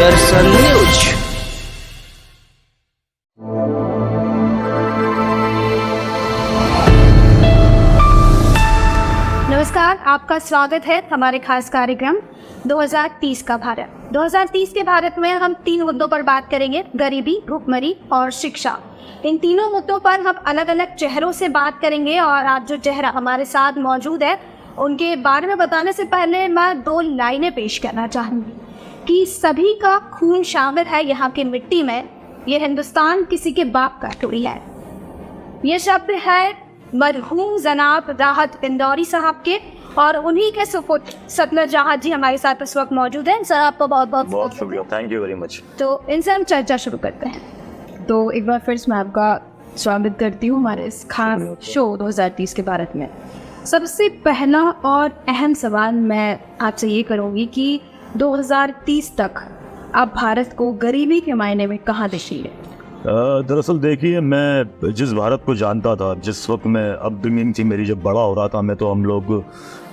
दर्शन news. नमस्कार, आपका स्वागत है हमारे खास कार्यक्रम 2030 का भारत। 2030 के भारत में हम 3 मुद्दों पर बात करेंगे: गरीबी, भुखमरी और शिक्षा। इन तीनों मुद्दों पर हम अलग अलग चेहरों से बात करेंगे और आज जो चेहरा हमारे साथ मौजूद है उनके बारे में बताने से पहले मैं 2 लाइनें पेश करना चाहूँगी कि सभी का खून शामिल है यहाँ की मिट्टी में, ये हिंदुस्तान किसी के बाप का टुकड़ी है। ये शब्द है मरहूम जनाब राहत इंदौरी साहब के और उन्हीं के सुपुत्र सतलज राहत जी हमारे साथ इस वक्त मौजूद हैं। सर, आपका बहुत शुक्रिया, थैंक यू वेरी मच। तो इनसे हम चर्चा शुरू करते हैं। तो एक बार फिर मैं आपका स्वागत करती हूँ हमारे इस खास शो 2030 के भारत में। सबसे पहला और अहम सवाल मैं आपसे ये करूँगी कि 2030 तक आप भारत को गरीबी के मायने में कहाँ देखेंगे? दरअसल देखिए, मैं जिस भारत को जानता था, जिस वक्त मैं अपब्रिंगिंग थी मेरी, जब बड़ा हो रहा था मैं, तो हम लोग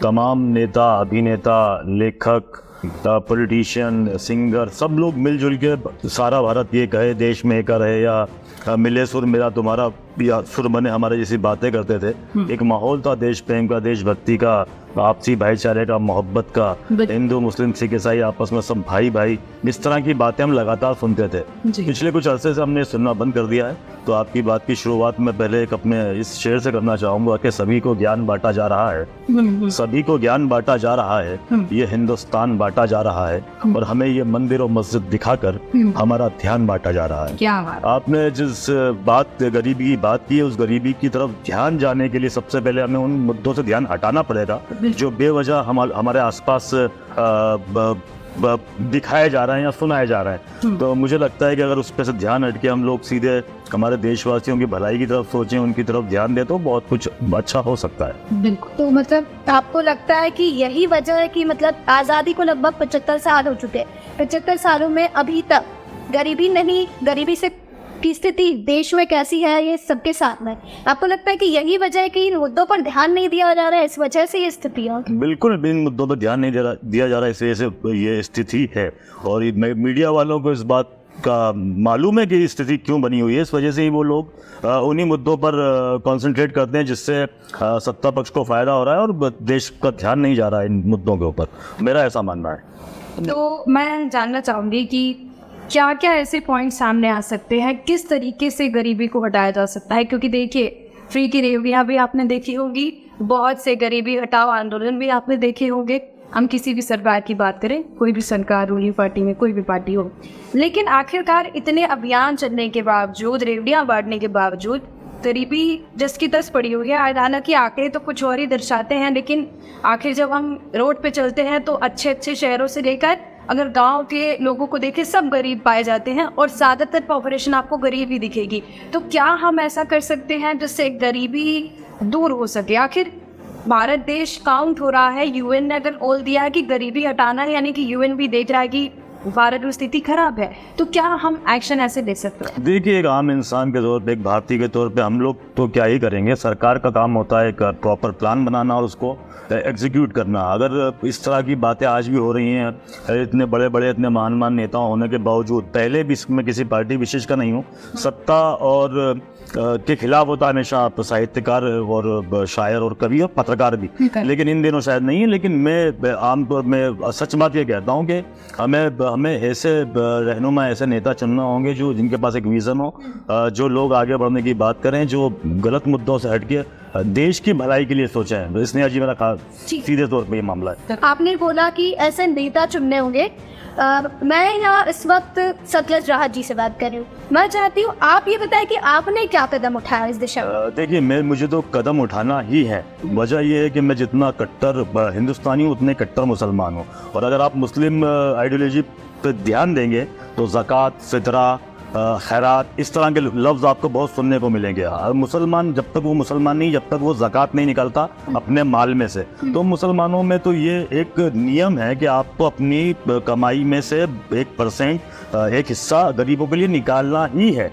तमाम नेता, अभिनेता, लेखक, पॉलिटिशियन, सिंगर, सब लोग मिलजुल के सारा भारत ये कहे देश में एक रहे या मिले सुर मेरा तुम्हारा या सुर बने हमारे जैसी बातें करते थे। एक माहौल था देश प्रेम का, देशभक्ति का, आपसी भाईचारे का, मोहब्बत का, हिंदू मुस्लिम सिख ईसाई आपस में सब भाई भाई, इस तरह की बातें हम लगातार सुनते थे। पिछले कुछ अरसे से हमने सुनना बंद कर दिया है। तो आपकी बात की शुरुआत में पहले एक अपने इस शेर से करना चाहूँगा कि सभी को ज्ञान बांटा जा रहा है, सभी को ज्ञान बांटा जा रहा है, ये हिंदुस्तान बांटा जा रहा है और हमें ये मंदिर और मस्जिद दिखाकर हमारा ध्यान बांटा जा रहा है। क्या बात। आपने जिस बात गरीबी की बात की है, उस गरीबी की तरफ ध्यान जाने के लिए सबसे पहले हमें उन मुद्दों से ध्यान हटाना पड़ेगा जो बेवजह हमारे आसपास दिखाए जा रहे हैं या सुनाए जा रहे हैं। तो मुझे लगता है कि अगर उस पर से ध्यान हट के हम लोग सीधे हमारे देशवासियों की भलाई की तरफ सोचें, उनकी तरफ ध्यान दें, तो बहुत कुछ अच्छा हो सकता है। बिल्कुल। तो मतलब आपको लगता है कि यही वजह है कि मतलब आज़ादी को लगभग 75 साल हो चुके हैं, 75 सालों में अभी तक गरीबी नहीं, गरीबी से की स्थिति देश में कैसी है ये सबके साथ में, आपको लगता है कि यही वजह है कि इन मुद्दों पर ध्यान नहीं दिया जा रहा है, इस वजह से ये स्थिति है? बिल्कुल, इन मुद्दों पर ध्यान नहीं दिया जा रहा है, इस वजह से ये स्थिति है। और मीडिया वालों को इस बात का मालूम है कि स्थिति क्यों बनी हुई है, इस वजह से ही वो लोग उन्हीं मुद्दों पर कंसंट्रेट करते हैं जिससे सत्ता पक्ष को फ़ायदा हो रहा है और देश का ध्यान नहीं जा रहा है इन मुद्दों के ऊपर। मेरा ऐसा मानना है। तो मैं जानना चाहूँगी कि क्या क्या ऐसे पॉइंट सामने आ सकते हैं, किस तरीके से गरीबी को हटाया जा सकता है? क्योंकि देखिए, फ्री की रेवड़ियाँ भी आपने देखी होगी, बहुत से गरीबी हटाओ आंदोलन भी आपने देखे होंगे। हम किसी भी सरकार की बात करें, कोई भी सरकार, रूलिंग पार्टी में कोई भी पार्टी हो, लेकिन आखिरकार इतने अभियान चलने के बावजूद, रेवड़ियाँ बांटने के बावजूद गरीबी जिसकी तस पड़ी हुई है। हालांकि आंकड़े तो कुछ और ही दर्शाते हैं, लेकिन आखिर जब हम रोड पे चलते हैं तो अच्छे अच्छे शहरों से लेकर अगर गांव के लोगों को देखें, सब गरीब पाए जाते हैं और ज़्यादातर पॉपुलेशन आपको गरीब ही दिखेगी। तो क्या हम ऐसा कर सकते हैं जिससे गरीबी दूर हो सके? आखिर भारत देश काउंट हो रहा है, यूएन ने अगर बोल दिया है कि गरीबी हटाना है, यानी कि यूएन भी देख रहा है कि भारत में स्थिति खराब है, तो क्या हम एक्शन ऐसे ले सकते हैं? देखिए, एक आम इंसान के तौर पे, एक भारतीय के तौर पे हम लोग तो क्या ही करेंगे। सरकार का काम होता है एक प्रॉपर प्लान बनाना और उसको एग्जीक्यूट करना। अगर इस तरह की बातें आज भी हो रही हैं, इतने बड़े बड़े, इतने महान नेता होने के बावजूद, पहले भी मैं किसी पार्टी विशेष का नहीं हूँ, सत्ता और के खिलाफ होता हमेशा आप साहित्यकार और शायर और कवि और पत्रकार भी, लेकिन इन दिनों शायद नहीं है। लेकिन मैं आमतौर में सच बात ये कहता हूँ कि हमें ऐसे रहनुमा, ऐसे नेता चुनना होंगे जो जिनके पास एक विज़न हो, जो लोग आगे बढ़ने की बात करें, जो गलत मुद्दों से हट के देश की भलाई के लिए सोचें। इसने जी मेरा सीधे तौर पे ये मामला है। आपने बोला कि ऐसे नेता चुनने होंगे। मैं यहाँ इस वक्त सतलज राहत जी से बात कर रही हूँ। मैं चाहती हूँ आप ये बताएं कि आपने क्या कदम उठाया इस दिशा में? देखिए, मुझे तो कदम उठाना ही है। वजह ये है कि मैं जितना कट्टर हिंदुस्तानी हूँ उतने कट्टर मुसलमान हूँ। और अगर आप मुस्लिम आइडियोलॉजी पे ध्यान देंगे तो ज़कात, फितरा, खैरात, इस तरह के लफ्ज़ आपको बहुत सुनने को मिलेंगे। मुसलमान जब तक वो मुसलमान नहीं, जब तक वो ज़कात नहीं निकालता अपने माल में से, तो मुसलमानों में तो ये एक नियम है कि आपको अपनी कमाई में से 1% एक हिस्सा गरीबों के लिए निकालना ही है।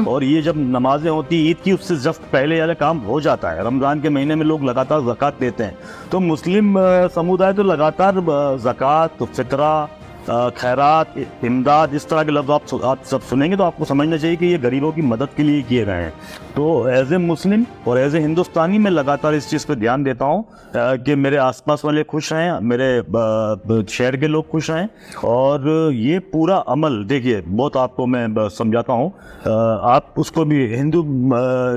और ये जब नमाजें होती ईद की, उससे जस्ट पहले यार काम हो जाता है। रमज़ान के महीने में लोग लगातार ज़कात देते हैं, तो मुस्लिम समुदाय तो लगातार ज़कात, फितरा, खैरात, इमदाद, इस तरह के लफ्ज़ आप सब सुनेंगे तो आपको समझना चाहिए कि ये गरीबों की मदद के लिए किए गए हैं। तो एज ए मुस्लिम और एज ए हिंदुस्तानी मैं लगातार इस चीज़ पर ध्यान देता हूँ कि मेरे आसपास वाले खुश रहें, मेरे शहर के लोग खुश रहें। और ये पूरा अमल देखिए, बहुत आपको मैं समझाता हूँ, आप उसको भी हिंदू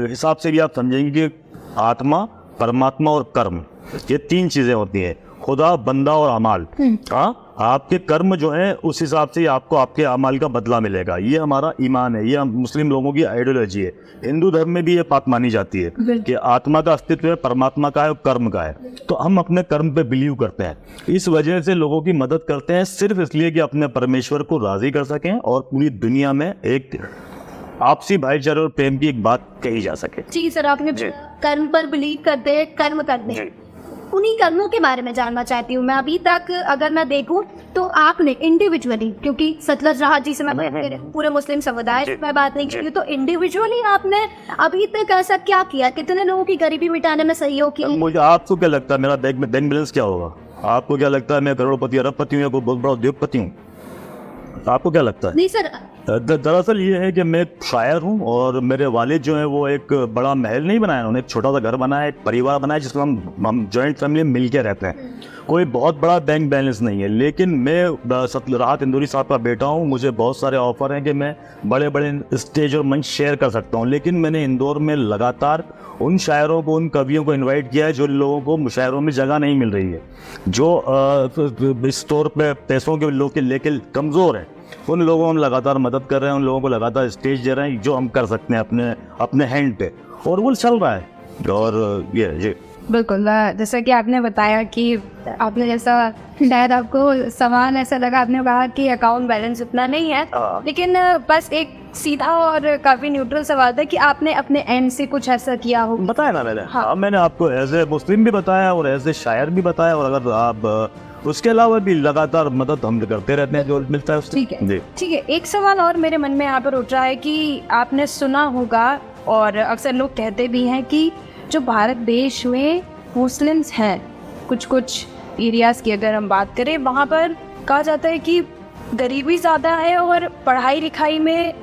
हिसाब से भी आप समझेंगे कि आत्मा, परमात्मा और कर्म, ये तीन चीज़ें होती हैं, खुदा, बंदा और अमाल। हाँ, आपके कर्म जो है उस हिसाब से आपको आपके अमाल का बदला मिलेगा। ये हमारा ईमान है, ये मुस्लिम लोगों की आइडियोलॉजी है। हिंदू धर्म में भी ये बात मानी जाती है कि आत्मा का अस्तित्व है, परमात्मा का है और कर्म का है। तो हम अपने कर्म पे बिलीव करते हैं, इस वजह से लोगों की मदद करते हैं, सिर्फ इसलिए कि अपने परमेश्वर को राजी कर सकें और पूरी दुनिया में एक आपसी भाईचारे और प्रेम की एक बात कही जा सके। जी सर, आपने कर्म पर बिलीव करते हैं, कर्म करते हैं, उन्हीं कर्मों के बारे में जानना चाहती हूँ मैं। अभी तक अगर मैं देखूं तो आपने इंडिविजुअली, क्योंकि सतलज राहत जी से मैं बात कर रही हूं, पूरे मुस्लिम समुदाय से मैं बात नहीं कर रही हूं, तो इंडिविजुअली आपने अभी तक ऐसा क्या किया, कितने लोगों की गरीबी मिटाने में सहयोग किया? मुझे आपको क्या लगता है मेरा बैंक बैलेंस क्या होगा? आपको क्या लगता है मैं करोड़पति, अरबपति हूँ या कोई बहुत बड़ा उद्योगपति हूँ? आपको क्या लगता है? नहीं सर, दरअसल ये है कि मैं एक शायर हूँ और मेरे वालिद जो हैं वो एक बड़ा महल नहीं बनाया, उन्होंने एक छोटा सा घर बनाया, एक परिवार बनाया जिसमें हम जॉइंट फैमिली में मिल के रहते हैं। कोई बहुत बड़ा बैंक बैलेंस नहीं है, लेकिन मैं राहत इंदौरी साहब का बेटा हूँ। मुझे बहुत सारे ऑफर हैं कि मैं बड़े बड़े स्टेज और मंच शेयर कर सकता हूँ, लेकिन मैंने इंदौर में लगातार उन शायरों को, उन कवियों को इनवाइट किया है जो लोगों को मुशायरों में जगह नहीं मिल रही है, जो इस तौर पे पैसों के लोग लेके कमज़ोर हैं, उन लोगों को हम लगातार मदद कर रहे हैं, उन लोगों को लगातार स्टेज दे रहे हैं जो हम कर सकते हैं अपने हैंड पे, और वो चल रहा है। और ये बिल्कुल, जैसा कि आपने बताया कि आपने जैसा शायद आपको सवाल ऐसा लगा, आपने कहा कि अकाउंट बैलेंस उतना नहीं है, लेकिन बस एक सीधा और काफ़ी न्यूट्रल सवाल था कि आपने अपने एंड से कुछ ऐसा किया हो। बताया ना मैंने। हाँ, मैंने आपको एज ए मुस्लिम भी बताया और एज ए शायर भी बताया, और अगर आप उसके अलावा भी लगातार मदद हम करते रहते हैं जो मिलता है उससे। ठीक है, ठीक है। एक सवाल और मेरे मन में यहाँ पर उठ रहा है कि आपने सुना होगा और अक्सर लोग कहते भी हैं कि जो भारत देश में मुस्लिम्स हैं, कुछ कुछ एरियाज़ की अगर हम बात करें, वहाँ पर कहा जाता है कि गरीबी ज़्यादा है और पढ़ाई लिखाई में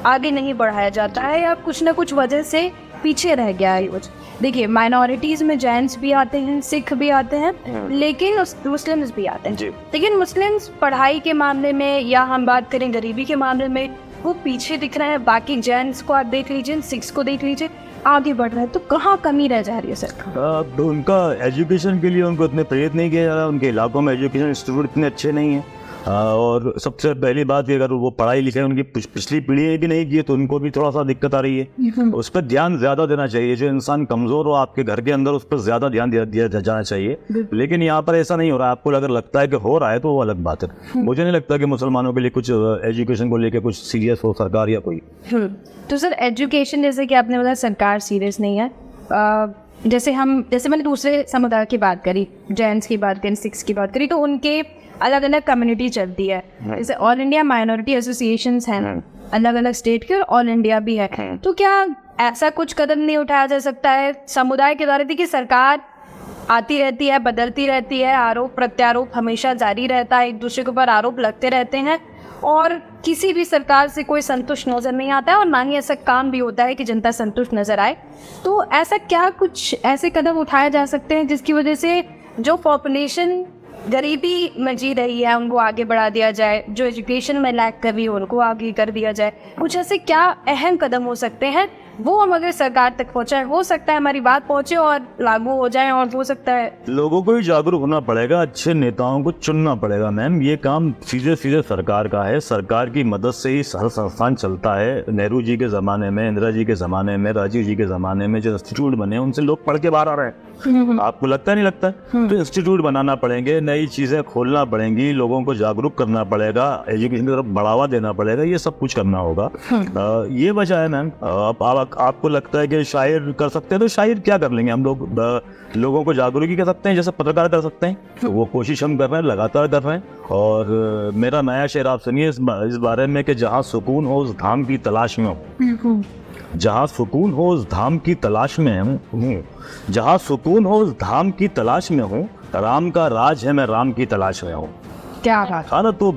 आगे नहीं बढ़ाया जाता है, या कुछ ना कुछ वजह से पीछे रह गया है। देखिए, माइनॉरिटीज़ में जैन्स भी आते हैं, सिख भी आते हैं, लेकिन मुस्लिम्स भी आते हैं, लेकिन मुस्लिम्स पढ़ाई के मामले में, या हम बात करें गरीबी के मामले में, वो पीछे दिख रहे हैं। बाकी जैन्स को आप देख लीजिए, सिख्स को देख लीजिए, आगे बढ़ रहा है। तो कहाँ कमी रह जा रही है सर? उनका एजुकेशन के लिए उनको इतने प्रेरित नहीं किया जा रहा, उनके इलाकों में एजुकेशन इंस्टीट्यूट इतने अच्छे नहीं हैं। और सबसे पहली बात ये, अगर वो पढ़ाई लिखाई उनकी पिछली पीढ़ी भी नहीं की तो उनको भी थोड़ा सा दिक्कत आ रही है। उस पर ध्यान ज़्यादा देना चाहिए। जो इंसान कमज़ोर हो आपके घर के अंदर, उस पर ज़्यादा ध्यान दिया जाना चाहिए, लेकिन यहाँ पर ऐसा नहीं हो रहा। आपको अगर लगता है कि हो रहा है तो वो अलग बात है। मुझे नहीं लगता कि मुसलमानों के लिए कुछ एजुकेशन को लेकर कुछ सीरियस हो सरकार या कोई। तो सर, एजुकेशन, जैसे कि आपने बताया सरकार सीरियस नहीं है, जैसे मैंने दूसरे समुदाय की बात करी, जैन्स की बात करी, सिख्स की बात करी, तो उनके अलग अलग कम्युनिटी चलती है। जैसे ऑल इंडिया माइनॉरिटी एसोसिएशंस हैं अलग अलग स्टेट के, और ऑल इंडिया भी है। तो क्या ऐसा कुछ कदम नहीं उठाया जा सकता है समुदाय के द्वारा? देखिए, सरकार आती रहती है, बदलती रहती है, आरोप प्रत्यारोप हमेशा जारी रहता है, एक दूसरे के ऊपर आरोप लगते रहते हैं, और किसी भी सरकार से कोई संतुष्ट नजर नहीं आता है, और ना ही ऐसा काम भी होता है कि जनता संतुष्ट नजर आए। तो ऐसा क्या कुछ ऐसे कदम उठाए जा सकते हैं जिसकी वजह से जो पॉपुलेशन गरीबी में जी रही है उनको आगे बढ़ा दिया जाए, जो एजुकेशन में लैक कर रही है उनको आगे कर दिया जाए? कुछ ऐसे क्या अहम कदम हो सकते हैं वो हम अगर सरकार तक पहुँचाए, हो सकता है हमारी बात पहुँचे और लागू हो जाए, और हो सकता है लोगों को ही जागरूक होना पड़ेगा, अच्छे नेताओं को चुनना पड़ेगा। मैम, ये काम सीधे सीधे सरकार का है। सरकार की मदद से ही हर संस्थान चलता है। नेहरू जी के ज़माने में, इंदिरा जी के ज़माने में, राजीव जी के ज़माने में जो इंस्टीट्यूट बने उनसे लोग पढ़ के बाहर आ रहे हैं। आपको लगता नहीं लगता? तो इंस्टीट्यूट बनाना पड़ेंगे, नई चीज़ें खोलना पड़ेंगी, लोगों को जागरूक करना पड़ेगा, एजुकेशन की तरफ बढ़ावा देना पड़ेगा, ये सब कुछ करना होगा। ये वजह है मैम। आपको लगता है कि शायर कर सकते हैं, तो शायर क्या कर लेंगे हम लोग? लोगों को जागरूक ही कर सकते हैं, जैसे पत्रकार कर सकते हैं। तो वो कोशिश हम कर रहे हैं, लगातार कर रहे हैं। और मेरा नया शेर आप सुनिए इस बारे में कि जहाँ सुकून हो उस धाम की तलाश में हूँ, जहाँ सुकून हो उस धाम की तलाश में हूँ, जहाँ सुकून हो उस धाम की तलाश में हूँ, राम का राज है मैं राम की तलाश में हूँ। क्या बात। हाँ ना, तो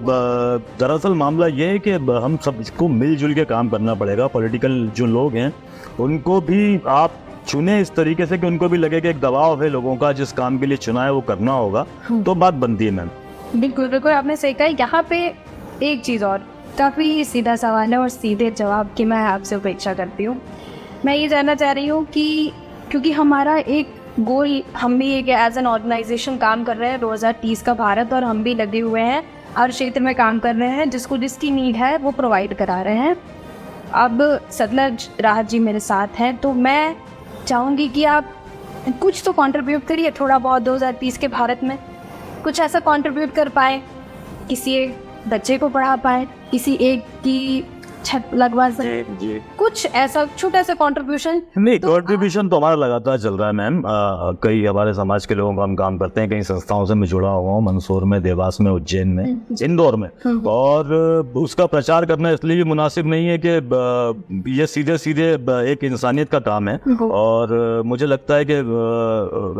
दरअसल मामला ये है कि हम सबको मिलजुल के काम करना पड़ेगा। पॉलिटिकल जो लोग हैं उनको भी आप चुने इस तरीके से कि उनको भी लगे कि एक दबाव है लोगों का, जिस काम के लिए चुना है वो करना होगा, तो बात बनती है मैम। बिल्कुल बिल्कुल, आपने सही कहा। यहाँ पे एक चीज़ और, काफ़ी सीधा सवाल है और सीधे जवाब की मैं आपसे अपेक्षा करती हूँ। मैं ये जानना चाह रही हूँ कि क्योंकि हमारा एक गोल, हम भी एक एज एन ऑर्गेनाइजेशन काम कर रहे हैं 2030 का भारत, और हम भी लगे हुए हैं हर क्षेत्र में काम कर रहे हैं, जिसको जिसकी नीड है वो प्रोवाइड करा रहे हैं। अब सतलज राहत जी मेरे साथ हैं, तो मैं चाहूँगी कि आप कुछ तो कंट्रीब्यूट करिए थोड़ा बहुत 2030 के भारत में, कुछ ऐसा कंट्रीब्यूट कर पाए, किसी एक बच्चे को पढ़ा पाए, किसी एक की छत लगवा सके, कुछ ऐसा छोटा सा कंट्रीब्यूशन। नहीं, कंट्रीब्यूशन तो हमारा लगातार चल रहा है मैम। कई हमारे समाज के लोगों का हम काम करते हैं, कई संस्थाओं से मैं जुड़ा हुआ हूँ, मंदसौर में, देवास में, उज्जैन में, इंदौर में। और उसका प्रचार करना इसलिए भी मुनासिब नहीं है कि ये सीधे सीधे एक इंसानियत का काम है। और मुझे लगता है कि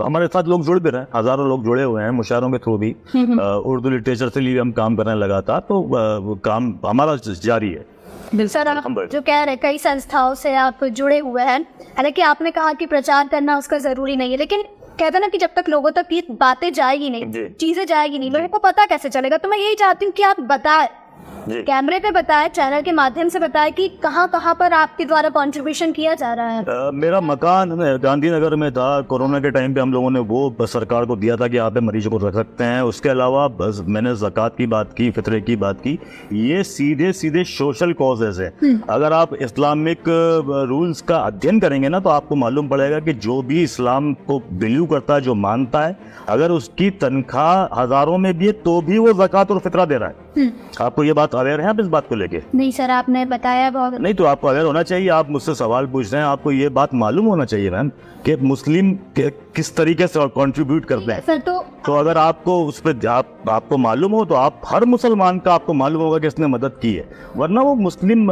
हमारे साथ लोग जुड़ भी रहे हैं, हजारों लोग जुड़े हुए हैं मुशायरों के थ्रू भी, उर्दू लिटरेचर से लिए हम काम कर रहे हैं लगातार, तो काम हमारा जारी है। सर, आप जो कह रहे हैं कई संस्थाओं से आप जुड़े हुए हैं, हालांकि आपने कहा कि प्रचार करना उसका जरूरी नहीं है, लेकिन कहते ना कि जब तक लोगों तक ये बातें जाएगी नहीं, चीजें जाएगी नहीं, लोगों को पता कैसे चलेगा। तो मैं यही चाहती हूँ कि आप बताएं, कैमरे पे बताएं, चैनल के माध्यम से बताएं कि कहाँ कहाँ पर आपके द्वारा कंट्रीब्यूशन किया जा रहा है। मेरा मकान गांधीनगर में था। कोरोना के टाइम पे हम लोगों ने वो सरकार को दिया था कि यहाँ पे मरीजों को रख सकते हैं। उसके अलावा बस मैंने ज़कात की बात की, फितरे की बात की। ये सीधे सीधे सोशल कॉजेज है। अगर आप इस्लामिक रूल्स का अध्ययन करेंगे ना, तो आपको मालूम पड़ेगा कि जो भी इस्लाम को बिलीव करता है, जो मानता है, अगर उसकी तनख्वाह हज़ारों में भी है तो भी वो ज़कात और फितरा दे रहा है। आपको ये बात अवेयर है आप इस बात को लेके? नहीं सर, आपने बताया बहुत। नहीं, तो आपको अवेयर होना चाहिए। आप मुझसे सवाल पूछ रहे हैं, आपको ये बात मालूम होना चाहिए मैम कि मुस्लिम किस तरीके से कंट्रीब्यूट करते हैं सर। तो अगर आपको उस पर आपको मालूम हो, तो आप हर मुसलमान का आपको मालूम होगा कि इसने मदद की है, वरना वो मुस्लिम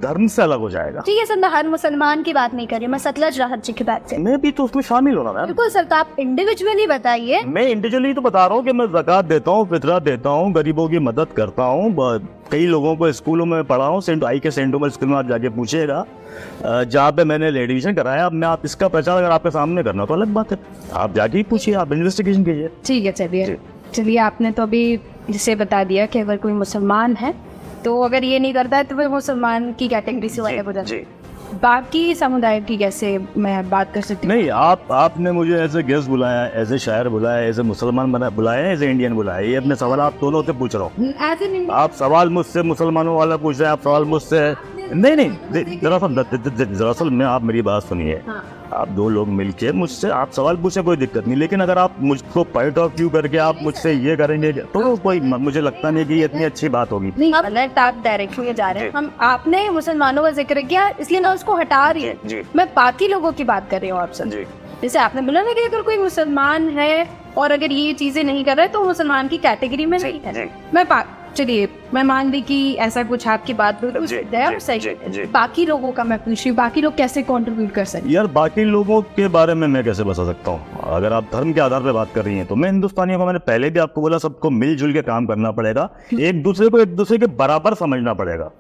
धर्म से अलग हो जाएगा। ठीक है सर, मैं हर मुसलमान की बात नहीं कर रही, मैं सतलज राहत जी की बात कर रही हूँ। मैं भी तो उसमें शामिल होना मैम। बिल्कुल सर, तो आप इंडिविजुअली बताइए। मैं इंडिविजुअली तो बता रहा हूँ कि मैं ज़कात देता हूँ, फितरा देता हूँ, गरीबों की मदद करता हूँ। कई लोगों को स्कूलों में पढ़ा हूँ, सेंट टॉमस स्कूल में आप जाके पूछिएगा, जहाँ पे मैंने एडमिशन कराया। अब मैं आप इसका प्रचार अगर आपके सामने करना तो अलग बात है, आप जाके ही पूछिए, आप इन्वेस्टिगेशन कीजिए। ठीक है, चलिए आपने तो अभी जिसे बता दिया कि अगर कोई मुसलमान है तो अगर ये नहीं करता है तो फिर मुसलमान की कैटेगरी से वाले हो जाते हैं। बाकी समुदाय की कैसे मैं बात कर सकती हूँ? नहीं, आपने मुझे एज ए गेस्ट बुलाया, एज ए शायर बुलाया, एज ए मुसलमान बुलाया, एज ए इंडियन बुलाया। ये अपने सवाल आप दोनों से पूछ रहा हूँ। आप सवाल मुझसे मुसलमानों वाला पूछ रहे हैं, आप सवाल मुझसे नहीं, दरअसल में आप मेरी बात सुनिए। आप दो लोग मिलके मुझसे आप सवाल पूछे, कोई दिक्कत नहीं, लेकिन अगर आप मुझको पॉइंट ऑफ व्यू करके आप मुझसे ये करेंगे तो कोई मुझे लगता नहीं कि ये इतनी अच्छी बात होगी। नहीं, आप डायरेक्शन में जा रहे हैं। हम आपने मुसलमानों का जिक्र किया, इसलिए मैं उसको हटा रही हूँ। मैं बाकी लोगों की बात कर रही हूँ आपसे। जैसे आपने बोला ना कि अगर कोई मुसलमान है और अगर ये चीजें नहीं कर रहा है तो मुसलमान की कैटेगरी में नहीं है। चलिए मैं मान ली कि ऐसा कुछ आपकी बात सही। बाकी लोगों का मैं पूछ रही हूँ, बाकी लोग कैसे कंट्रीब्यूट कर सकते हैं? यार, बाकी लोगों के बारे में मैं कैसे बता सकता हूँ? अगर आप धर्म के आधार पर बात कर रही हैं तो मैं हिंदुस्तानियों को, मैंने पहले भी आपको बोला, सबको मिलजुल के काम करना पड़ेगा, एक दूसरे के बराबर समझना पड़ेगा।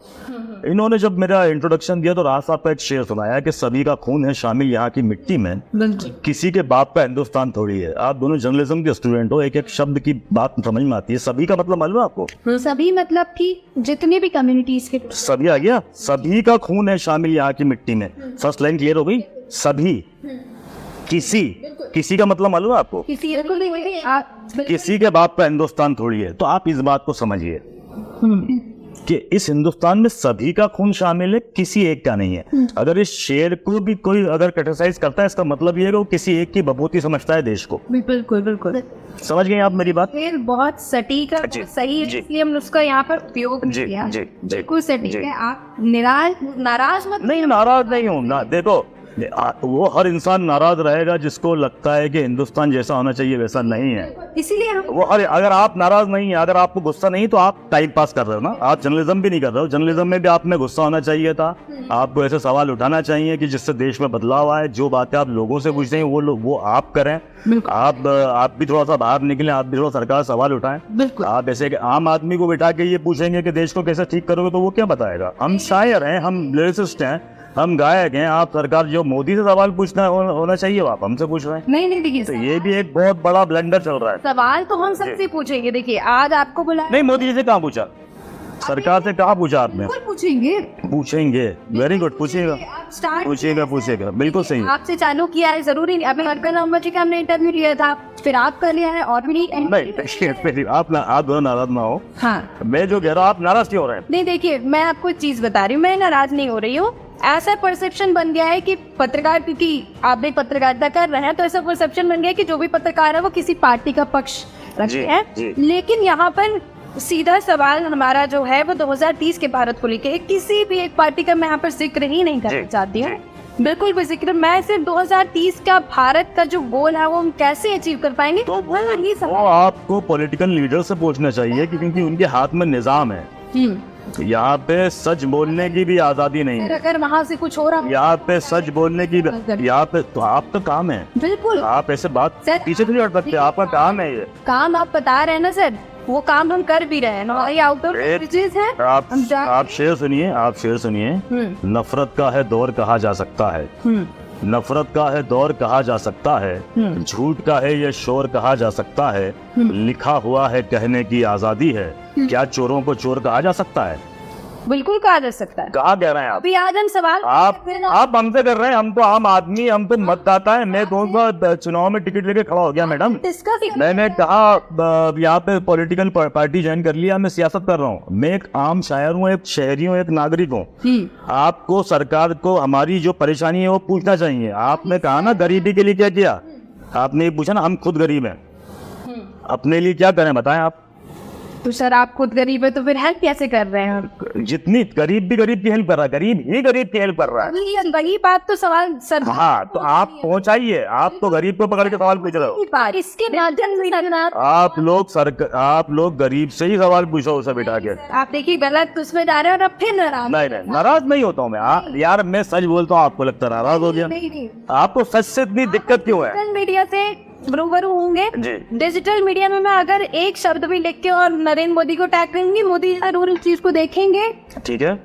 इन्होंने जब मेरा इंट्रोडक्शन दिया तो राज साहब का एक शेर सुनाया कि सभी का खून है शामिल यहाँ की मिट्टी में, किसी के बाप का हिंदुस्तान थोड़ी है। आप दोनों जर्नलिज्म के स्टूडेंट हो, एक एक शब्द की बात समझ में आती है। सभी का मतलब मालूम है आपको? सभी मतलब कि जितने भी कम्युनिटीज के सभी आ गया। सभी का खून है शामिल यहाँ की मिट्टी में। फर्स्ट लाइन क्लियर हो गई? सभी, किसी का मतलब मालूम है आपको? किसी के बाप का हिंदुस्तान थोड़ी है। तो आप इस बात को समझिए कि इस हिंदुस्तान में सभी का खून शामिल है, किसी एक का नहीं है। अगर इस शेर को भी कोई अगर क्रिटिसाइज करता है, इसका मतलब ये है कि वो किसी एक की बभूति समझता है देश को। बिल्कुल समझ गए आप मेरी बात? फिर बहुत सटीक है, सही है, इसलिए हमने उसका यहाँ पर उपयोग किया। बिल्कुल सटीक है। आप नाराज मत? नहीं, नाराज नहीं हूँ ना। देखो, वो हर इंसान नाराज रहेगा जिसको लगता है कि हिंदुस्तान जैसा होना चाहिए वैसा नहीं है। इसीलिए हम वो अगर आप नाराज नहीं है, अगर आपको गुस्सा नहीं, तो आप टाइम पास कर रहे हो ना, आप जर्नलिज्म भी नहीं कर रहे हो। जर्नलिज्म में भी आप में गुस्सा होना चाहिए था, आपको ऐसे सवाल उठाना चाहिए कि जिससे देश में बदलाव आए। जो बातें आप लोगों से पूछते हैं वो आप करें। आप भी थोड़ा सा बाहर निकलें, आप भी थोड़ा सरकार सवाल उठाएं। बिल्कुल। आप ऐसे कि आम आदमी को बिठा के ये पूछेंगे कि देश को कैसे ठीक करोगे, तो वो क्या बताएगा। हम शायर हैं, हम लिरिसिस्ट हैं, हम गायक हैं। आप सरकार जो मोदी से सवाल पूछना होना चाहिए, वो आप हमसे पूछ रहे हैं। नहीं देखिए तो ये भी एक बहुत बड़ा ब्लंडर चल रहा है। सवाल तो हम सबसे पूछेंगे। देखिए आज आपको बुलाया, नहीं, मोदी जी से कहाँ पूछा, सरकार से कहाँ पूछा आपने? बिल्कुल पूछेंगे। पूछेंगे, वेरी गुड, पूछिएगा आप स्टार्ट पूछिएगा, बिल्कुल सही। आपसे चालू किया है, जरूरी नहीं। अभी हरकत मोहम्मद जी का हमने इंटरव्यू लिया था, फिर आप कर लिया है और भी नहीं, आप दोनों नाराज ना हो। हाँ मैं जो कह रहा हूँ, आप नाराज क्यों हो रहे हैं? नहीं, देखिए मैं आपको एक चीज बता रही हूँ, मैं नाराज नहीं हो रही हूँ। ऐसा परसेप्शन बन गया है कि पत्रकार, क्योंकि आप भी पत्रकारिता कर रहे हैं, तो ऐसा परसेप्शन बन गया है कि जो भी पत्रकार है वो किसी पार्टी का पक्ष रखते हैं। लेकिन यहाँ पर सीधा सवाल हमारा जो है वो 2030 के भारत को लेके, किसी भी एक पार्टी का मैं यहाँ पर जिक्र ही नहीं करना चाहती हूँ, बिल्कुल भी जिक्र। मैं सिर्फ 2030 का भारत का जो गोल है वो हम कैसे अचीव कर पाएंगे, तो वो आपको पॉलिटिकल लीडर से पूछना चाहिए, क्योंकि उनके हाथ में निजाम है। यहाँ पे सच बोलने की भी आजादी नहीं है। अगर वहाँ से कुछ हो रहा, यहाँ पे सच बोलने की, यहाँ पे तो आपका काम है। बिल्कुल, आप ऐसे बात पीछे तो नहीं हट सकते, आपका काम है ये। काम आप बता रहे हैं ना सर, वो काम हम कर भी रहे हैं। आप शेर सुनिए, नफरत का है दौर कहा जा सकता है, नफरत का है दौर कहा जा सकता है, झूठ का है ये शोर कहा जा सकता है, लिखा हुआ है कहने की आजादी है। क्या चोरों को चोर कहा जा सकता है? बिल्कुल कहा जा सकता है। कहा कह रहे हैं आप? अभी आज हम सवाल आप हमसे कर रहे हैं, हम तो आम आदमी, हम तो मतदाता है। मैं तो चुनाव में टिकट लेके खड़ा हो गया मैडम। मैंने कहा यहाँ पे पॉलिटिकल पार्टी ज्वाइन कर लिया, मैं सियासत कर रहा हूँ। मैं एक आम शायर हूँ, एक शहरी हूँ, एक नागरिक हूँ। आपको सरकार को हमारी जो परेशानी है वो पूछना चाहिए। आपने कहा ना गरीबी के लिए क्या किया, आपने ये पूछा ना, हम खुद गरीब हैं, अपने लिए क्या करें बताएं आप। तो सर आप खुद गरीब है तो फिर हेल्प कैसे कर रहे हैं हम? जितनी गरीब भी गरीब की हेल्प कर रहा है, गरीब ही गरीब की हेल्प कर रहा है। वही बात तो सवाल सर। हाँ, तो आप पहुंचाइए। आप तो गरीब को पकड़ के सवाल पूछ रहे हो। इसके माध्यम से आप लोग गरीब से ही सवाल पूछो उसे बिठा के। आप देखिए गलत उसमें जा रहे हैं और अब फिर नाराज। नहीं, नाराज नहीं होता हूँ मैं यार, मैं सच बोलता हूँ, आपको लगता है नाराज हो गया। आपको सच से इतनी दिक्कत क्यों है? मीडिया से रूबरू होंगे, डिजिटल मीडिया में मैं अगर एक शब्द भी लिख के और नरेंद्र मोदी को टैग करूंगी, मोदी जरूर इस चीज को देखेंगे। ठीक है,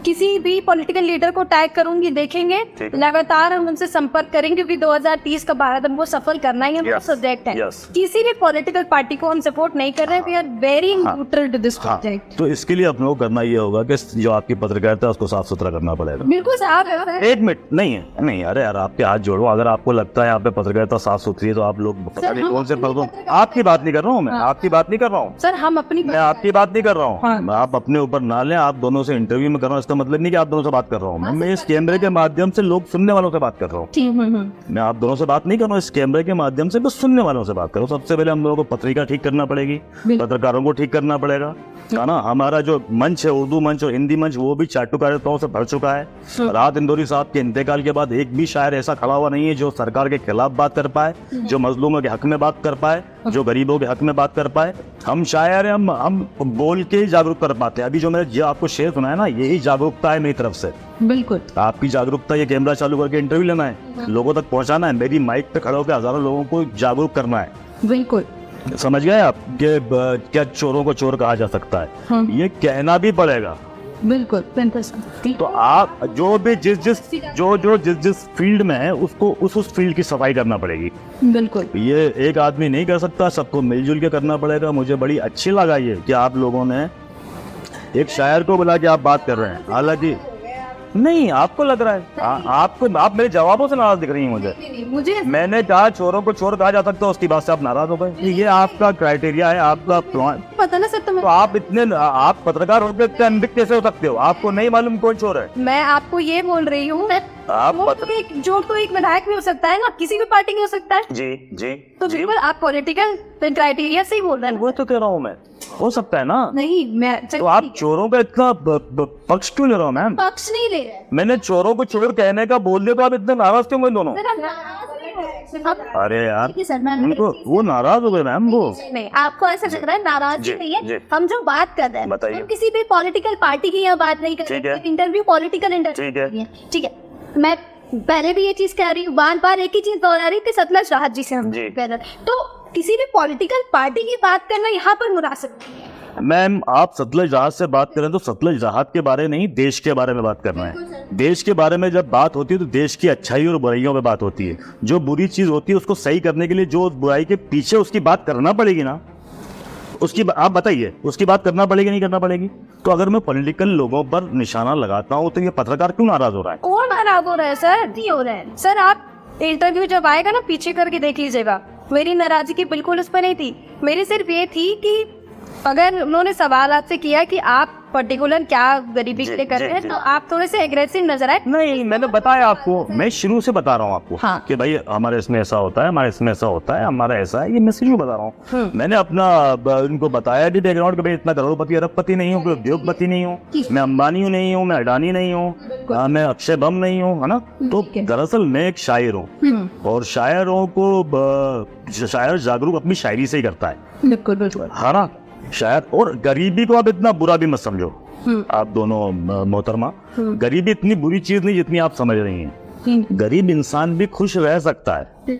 किसी भी पॉलिटिकल लीडर को टैग करूंगी, देखेंगे। लगातार हम उनसे संपर्क करेंगे, क्योंकि 2030 का भारत हमको सफल करना ही हमारा सब्जेक्ट है। किसी भी पॉलिटिकल पार्टी को हम सपोर्ट नहीं कर रहे हैं। We are very neutral to this project. तो इसके लिए अपने को करना ये होगा कि जो आपकी पत्रकारिता है उसको साफ सुथरा करना पड़ेगा। बिल्कुल साफ है। एक मिनट, नहीं, अरे यार आपके हाथ जोड़ो। अगर आपको लगता है यहाँ पे पत्रकारिता साफ सुथरी है तो आप लोग कौन से पद। आपकी बात नहीं कर रहा हूँ मैं, आपकी बात नहीं कर रहा हूँ सर। हम अपनी, मैं आपकी बात नहीं कर रहा हूँ। आप अपने ऊपर ना लें। आप दोनों से इंटरव्यू में कर रहा हूँ, इसका मतलब नहीं कि आप दोनों से बात कर रहा हूँ। मैं इस कैमरे के माध्यम से लोग सुनने वालों से बात कर रहा हूँ। मैं आप दोनों से बात नहीं कर रहा हूँ, इस कैमरे के माध्यम से बस सुनने वालों से बात कर रहा हूँ। सबसे पहले हम लोगों को पत्रिका ठीक करना पड़ेगी, पत्रकारों को ठीक करना पड़ेगा, है ना। हमारा जो मंच है, उर्दू मंच और हिंदी मंच, वो भी चाटुकारिताओं से भर चुका है। राहत इंदौरी साहब के इंतकाल के बाद एक भी शायर ऐसा खड़ा हुआ नहीं है जो सरकार के खिलाफ बात कर पाए, जो मजलूमों के हक में बात कर पाए, जो गरीबों के हक में बात कर पाए। हम शायर हैं, हम बोल के ही जागरूक कर पाते हैं। अभी जो मैंने आपको शेर सुनाया ना, यही जागरूकता है मेरी तरफ से। बिल्कुल आपकी जागरूकता ये कैमरा चालू करके इंटरव्यू लेना है, लोगों तक पहुंचाना है, मेरी माइक पे खड़े होकर हजारों लोगों को जागरूक करना है। बिल्कुल, समझ गए आप कि क्या चोरों को चोर कहा जा सकता है, ये कहना भी पड़ेगा। बिल्कुल। तो आप जो भी जिस फील्ड में है उसको उस फील्ड की सफाई करना पड़ेगी। बिल्कुल, ये एक आदमी नहीं कर सकता, सबको मिलजुल के करना पड़ेगा। मुझे बड़ी अच्छी लगा ये कि आप लोगों ने एक शायर को बुला के आप बात कर रहे हैं। हालांकि नहीं, आपको लग रहा है आप मेरे जवाबों से नाराज दिख रही हैं मुझे। मैंने कहा चोरों को चोर कहा जा सकता है, उसकी बात से आप नाराज हो गए। ये आपका क्राइटेरिया है, आपका पता ना सर। तो आप पत्रकार होकर कैसे हो सकते हो? आपको नहीं मालूम कौन चोर है? मैं आपको ये बोल रही हूँ, आप जोड़ तो एक विधायक भी हो सकता है ना, किसी भी पार्टी में हो सकता है। जी जी तो बिल्कुल आप पॉलिटिकल क्राइटेरिया से ही बोल रहे हैं। वो तो कह रहा हूँ मैं, हो सकता है ना। नहीं, मैं तो आप चोरों का इतना पक्ष क्यों ले रहे हो मैम? पक्ष नहीं ले रहे। मैंने चोरों को चोर कहने का बोल दिया तो आप इतने नाराज क्यों हुए दोनों? अरे यार सर, मैं उनको वो नाराज हो गए मैम वो। नहीं, आपको ऐसा लग रहा है नाराज नहीं है। हम जो बात कर रहे हैं बताइए। हम किसी भी पॉलिटिकल पार्टी की यहाँ बात नहीं कर ठीक रहे है। हैं। इंटरव्यू पॉलिटिकल इंटरव्यू ठीक है। मैं पहले भी ये चीज कह रही हूँ, बार बार एक ही चीज दोहरा रही हूँ कि सतलज राहत जी से हम जी। कह रहे हैं। तो किसी भी पॉलिटिकल पार्टी की बात करना यहाँ पर मुनासिब नहीं है। मैम आप सतलज राहत से बात करें तो सतलज राहत के बारे नहीं, देश के बारे में बात करना है। देश के बारे में जब बात होती है तो देश की अच्छाई और बुराइयों में बात होती है। जो बुरी चीज होती है उसको सही करने के लिए जो बुराई के पीछे उसकी बात करना पड़ेगी ना, उसकी आप बताइए, उसकी बात करना पड़ेगी नहीं करना पड़ेगी? तो अगर मैं पॉलिटिकल लोगों पर निशाना लगाता हूँ तो ये पत्रकार क्यों नाराज हो रहा है? कौन नाराज हो रहा है सर? नहीं हो रहा है सर। आप इंटरव्यू जब आएगा ना पीछे करके देख लीजिएगा, मेरी नाराजगी बिल्कुल उस पर नहीं थी। मेरी सिर्फ ये थी कि अगर उन्होंने सवाल आपसे किया कि आप पर्टिकुलर क्या गरीबी के लिए कर रहे हैं तो आप थोड़े से एग्रेसिव नजर आए। नहीं, मैंने बताया आपको, मैं शुरू से बता रहा हूँ आपको हाँ। कि भाई हमारे इसमें ऐसा होता है, हमारे इसमें ऐसा होता है, हमारा ऐसा है, ये मैं शुरू बता रहा हूँ। मैंने अपना उनको बताया भी बैकग्राउंड कि भाई इतना करोड़पति अरबपति नहीं हूँ, कोई उद्योगपति नहीं हूँ, मैं अंबानी नहीं हूँ, मैं अडानी नहीं हूँ, मैं अक्षय बम नहीं हूँ, है ना। तो दरअसल मैं एक शायर हूँ और शायरों को शायर जागरूक अपनी शायरी से ही करता है। बिल्कुल बिल्कुल है ना। शायर और गरीबी को आप इतना बुरा भी मत समझो आप दोनों मोहतरमा। गरीबी इतनी बुरी चीज नहीं जितनी आप समझ रही हैं। गरीब इंसान भी खुश रह सकता है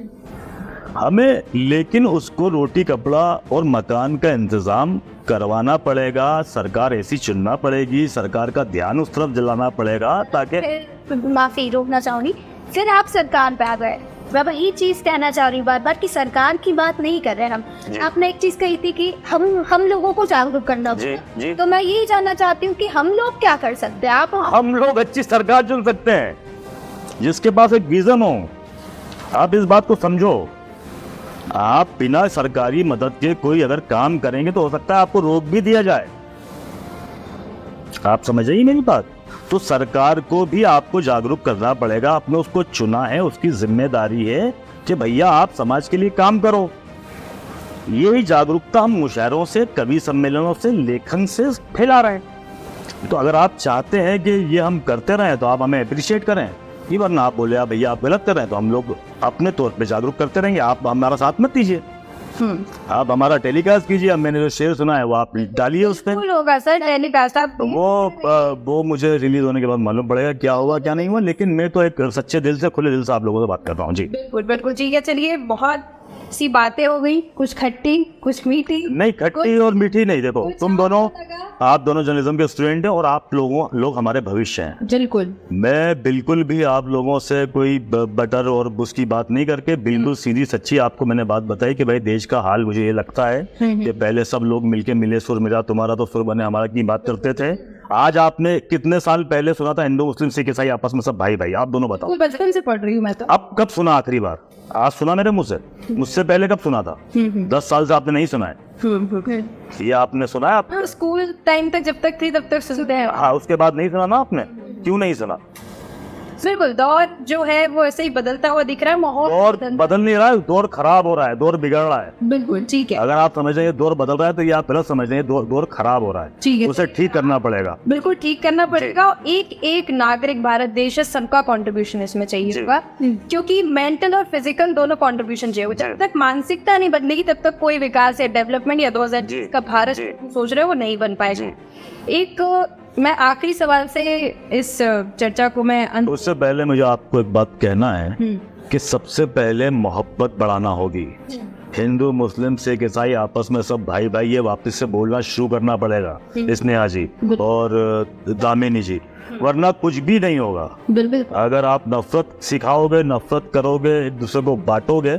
हमें, लेकिन उसको रोटी कपड़ा और मकान का इंतजाम करवाना पड़ेगा। सरकार ऐसी चुनना पड़ेगी, सरकार का ध्यान उस तरफ दिलाना पड़ेगा ताकि। माफी रोकना चाहूंगी, फिर आप सरकार पे आ गए। मैं वही चीज कहना चाह रही हूँ बार बार कि सरकार की बात नहीं कर रहे हैं हम। आपने एक चीज कही थी कि हम लोगों को जागरूक करना होगा। तो मैं यही जानना चाहती हूँ कि हम लोग क्या कर सकते हैं। हम लोग अच्छी सरकार चुन सकते हैं जिसके पास एक विजन हो। आप इस बात को समझो, आप बिना सरकारी मदद के कोई अगर काम करेंगे तो हो सकता है आपको रोक भी दिया जाए। आप समझ रही मेरी बात? तो सरकार को भी आपको जागरूक करना पड़ेगा। आपने उसको चुना है, उसकी जिम्मेदारी है कि भैया आप समाज के लिए काम करो। यही जागरूकता हम मुशायरों से, कवि सम्मेलनों से, लेखन से फैला रहे हैं। तो अगर आप चाहते हैं कि ये हम करते रहें तो आप हमें अप्रिशिएट करें। ये वरना आप बोले भैया आप गलत कर रहे हैं तो हम लोग अपने तौर पे जागरूक करते रहेंगे। आप हमारा साथ मत दीजिए, आप हमारा टेलीकास्ट कीजिए। अब मैंने जो शेर सुना है वो आप डालिए उस पर। होगा सर टेलीकास्ट। वो मुझे रिलीज होने के बाद मालूम पड़ेगा क्या हुआ क्या नहीं हुआ, लेकिन मैं तो एक सच्चे दिल से, खुले दिल से आप लोगों से बात कर रहा हूँ। जी बिल्कुल बिल्कुल ठीक है। चलिए, बहुत सी बातें हो गई, कुछ खट्टी कुछ मीठी। नहीं, खट्टी और मीठी नहीं। देखो तुम दोनों, आप दोनों जर्नलिज्म के स्टूडेंट हैं और आप लोग हमारे भविष्य हैं। बिल्कुल। मैं बिल्कुल भी आप लोगों से कोई बटर और बुस की बात नहीं करके बिल्कुल सीधी सच्ची आपको मैंने बात बताई कि भाई देश का हाल मुझे ये लगता है कि पहले सब लोग मिलके मिले सुर मिला तुम्हारा तो सुर बने हमारा की बात करते थे। आज आपने कितने साल पहले सुना था हिंदू मुस्लिम सिख ईसाई आपस में सब भाई भाई? आप दोनों बताओ। बचपन से पढ़ रही हूँ मैं तो। अब कब सुना आखिरी बार? आज सुना मेरे मुंह से? मुझसे पहले कब सुना था? 10 साल से आपने नहीं सुना है। ये आपने सुना है? आप स्कूल टाइम तक जब तक थी तब तक सुनते हैं। हाँ, उसके बाद नहीं सुना ना आपने? क्यों नहीं सुना? बिल्कुल, दौर जो है वो ऐसे ही बदलता हुआ दिख रहा है। माहौल दौर बदल नहीं रहा है, दौर खराब हो रहा है, दौर बिगड़ रहा है। बिल्कुल ठीक है। अगर आप समझ रहे हैं दौर बदल रहा है तो ये आप गलत समझ रहे हैं। दौर खराब हो रहा है, ठीक है, उसे ठीक करना पड़ेगा। बिल्कुल ठीक करना पड़ेगा। एक एक नागरिक भारत देश है, सबका कंट्रीब्यूशन इसमें चाहिए होगा, क्योंकि मेंटल और फिजिकल दोनों कंट्रीब्यूशन चाहिए। जब तक मानसिकता नहीं बदलेगी तब तक कोई विकास या डेवलपमेंट या 2020 का भारत सोच रहे हो वो नहीं बन पाएगा। एक मैं आखिरी सवाल से इस चर्चा को मैं उससे पहले मुझे आपको एक बात कहना है कि सबसे पहले मोहब्बत बढ़ाना होगी। हिंदू मुस्लिम सिख ईसाई आपस में सब भाई भाई, ये वापस से बोलना शुरू करना पड़ेगा स्नेहा जी और दामिनी जी, वरना कुछ भी नहीं होगा। अगर आप नफरत सिखाओगे, नफरत करोगे, एक दूसरे को बांटोगे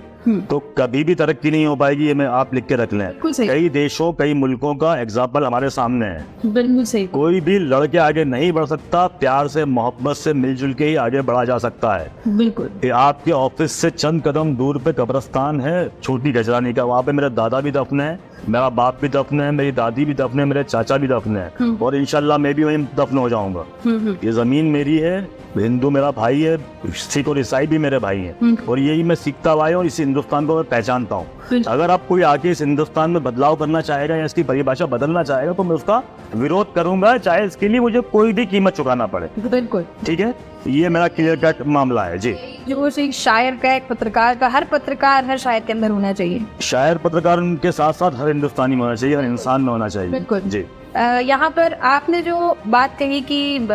तो कभी भी तरक्की नहीं हो पाएगी। ये मैं आप लिख के रख लें। कई देशों, कई मुल्कों का एग्जाम्पल हमारे सामने है। बिल्कुल सही। कोई भी लड़के आगे नहीं बढ़ सकता, प्यार से मोहब्बत से मिलजुल के ही आगे बढ़ा जा सकता है। बिल्कुल। आपके ऑफिस से चंद कदम दूर पे कब्रिस्तान है छोटी गजरानी का, वहाँ पे मेरे दादा भी दफन है। मेरा बाप भी दफन है, मेरी दादी भी दफन है, मेरे चाचा भी दफन है, और इंशाल्लाह मैं भी वहीं दफन हो जाऊंगा। ये जमीन मेरी है, हिंदू मेरा भाई है, सिख और ईसाई भी मेरे भाई हैं, और यही मैं सीखता हुआ हूँ और इस हिंदुस्तान को मैं पहचानता हूँ। अगर आप कोई आके इस हिंदुस्तान में बदलाव करना चाहेगा या इसकी परिभाषा बदलना चाहेगा तो मैं उसका विरोध करूंगा, चाहे इसके लिए मुझे कोई भी कीमत चुकाना पड़े। बिल्कुल ठीक है, ये मेरा क्लियर कट मामला है जी। जो एक शायर का, एक पत्रकार का, हर पत्रकार हर शायर के अंदर होना चाहिए। शायर पत्रकार के साथ साथ हर हिंदुस्तानी में होना चाहिए, हर इंसान में होना चाहिए। बिल्कुल जी। यहाँ पर आपने जो बात कही कि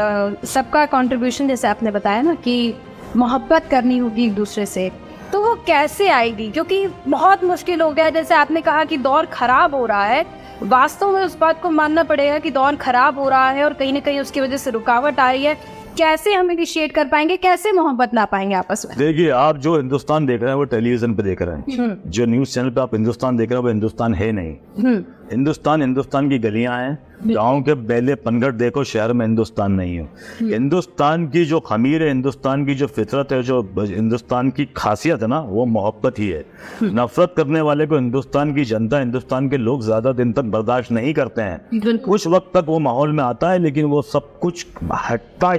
सबका कंट्रीब्यूशन, जैसे आपने बताया ना कि मोहब्बत करनी होगी एक दूसरे से, तो वो कैसे आएगी? क्योंकि बहुत मुश्किल हो गया। जैसे आपने कहा कि दौर खराब हो रहा है, वास्तव में उस बात को मानना पड़ेगा कि दौर खराब हो रहा है और कहीं ना कहीं उसकी वजह से रुकावट आ रही है। कैसे हम इनिशिएट कर पाएंगे, कैसे मोहब्बत ला पाएंगे आपस में? देखिए, आप जो हिंदुस्तान देख रहे हैं वो टेलीविजन पे देख रहे हैं, जो न्यूज चैनल पे आप हिंदुस्तान देख रहे हैं वो हिंदुस्तान है नहीं। हिंदुस्तान की गलियां हैं, गाँव के बेले पनघट देखो, शहर में हिंदुस्तान नहीं हो। हिंदुस्तान की जो खमीर है, हिंदुस्तान की जो फितरत है, जो हिंदुस्तान की खासियत है ना, वो मोहब्बत ही है। नफरत करने वाले को हिंदुस्तान की जनता, हिंदुस्तान के लोग ज्यादा दिन तक बर्दाश्त नहीं करते हैं। कुछ वक्त तक वो माहौल में आता है, लेकिन वो सब कुछ हटता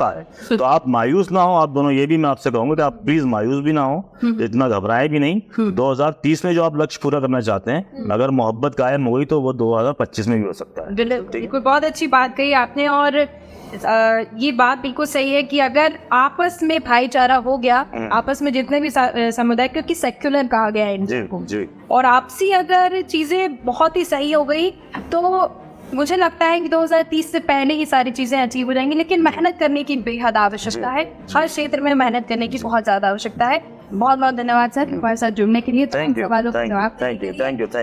है। तो आप मायूस ना हो, आप दोनों, ये भी मैं आपसे कहूंगा कि आप प्लीज मायूस भी ना हो, इतना घबराए भी नहीं। 2030 में जो आप लक्ष्य पूरा करना चाहते हैं, अगर मोहब्बत कायम हुई तो वो 2025 में भी हो सकता है। बिल्कुल, बहुत अच्छी बात कही आपने। और ये बात बिल्कुल सही है कि अगर आपस में भाईचारा हो गया, आपस में जितने भी समुदाय, क्योंकि सेक्युलर कहा गया है इनको, और आपसी अगर चीजें बहुत ही सही हो गई तो मुझे लगता है कि 2030 से पहले ही सारी चीजें अचीव हो जाएंगी। लेकिन मेहनत करने की बेहद आवश्यकता है, हर क्षेत्र में मेहनत करने की बहुत ज्यादा आवश्यकता है। बहुत बहुत धन्यवाद सर हमारे साथ जुड़ने के लिए। Thank you.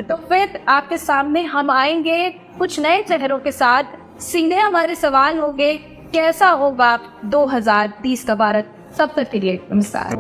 तो फिर आपके सामने हम आएंगे कुछ नए चेहरों के साथ। सीधे हमारे सवाल होंगे, कैसा होगा 2030 का भारत? तब तक के लिए नमस्कार।